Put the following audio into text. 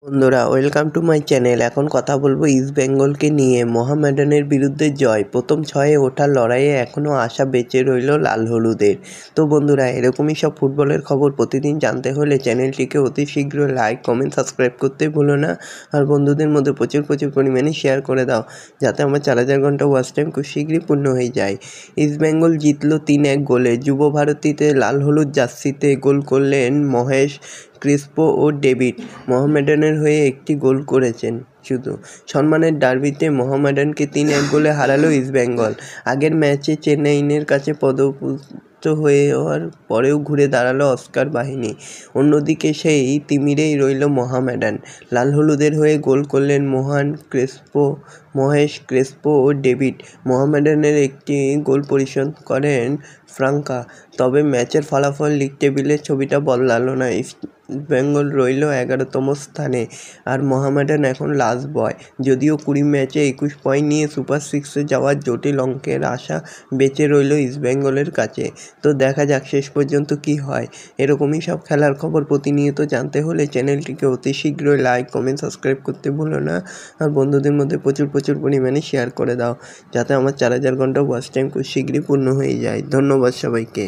বন্ধুরা welcome to my channel. এখন কথা বলবো ইস্ট বেঙ্গলকে নিয়ে। মোহামেডানের বিরুদ্ধে জয়, প্রথম ছয়ে ওঠার লড়াইয়ে এখনও আশা বেঁচে রইল লাল হলুদের। তো বন্ধুরা, এরকমই সব ফুটবলের খবর প্রতিদিন জানতে হলে চ্যানেলটিকে অতি শীঘ্র লাইক, কমেন্ট, সাবস্ক্রাইব করতে ভুলো না। আর বন্ধুদের মধ্যে প্রচুর পরিমাণে শেয়ার করে দাও, যাতে আমার 4000 ঘন্টা ওয়াচ টাইম খুব শীঘ্রই পূর্ণ হয়ে যায়। ইস্ট বেঙ্গল জিতল 3-1 গোলে। যুব ভারতীতে লাল হলুদ জার্সিতে গোল করলেন মহেশ, ক্রিস্পো ও ডেভিড। মোহামেডানের হয়ে একটি গোল করেছেন শুধু। সম্মানের ডার্বিতে মোহামেডানকে 3-1 গোলে হারালো ইস্টবেঙ্গল। আগের ম্যাচে চেন্নাইয়ের কাছে পরাজিত হওয়ার পরেও ঘুরে দাঁড়ালো অস্কার বাহিনী। অন্যদিকে সেই তিমিরেই রইল মোহামেডান। লাল হলুদের হয়ে গোল করলেন মহেশ, ক্রেসপো ও ডেভিড। মোহামেডানের একটি গোল পরিশোধ করেন ফ্রাঙ্কা। তবে ম্যাচের ফলাফল লিগ টেবিলের ছবিটা বদলালো না। ইস্টবেঙ্গল রইল 11তম স্থানে, আর মোহামেডান এখন লাস্ট বয়। যদিও 20 ম্যাচে 21 পয়েন্ট নিয়ে সুপার সিক্সে যাওয়ার জটিল অঙ্কের আশা বেঁচে রইল ইস্টবেঙ্গলের কাছে। তো দেখা যাক শেষ পর্যন্ত কি হয়। এরকমই সব খেলার খবর প্রতিনিয়ত জানতে হলে চ্যানেলটিকে অতি শীঘ্রই লাইক, কমেন্ট, সাবস্ক্রাইব করতে ভুলো না। আর বন্ধুদের মধ্যে প্রচুর পরিমাণে শেয়ার করে দাও, যাতে আমার 4000 ঘন্টা ওয়াচ টাইম খুব শীঘ্রই পূর্ণ হয়ে যায়। ধন্যবাদ সবাইকে।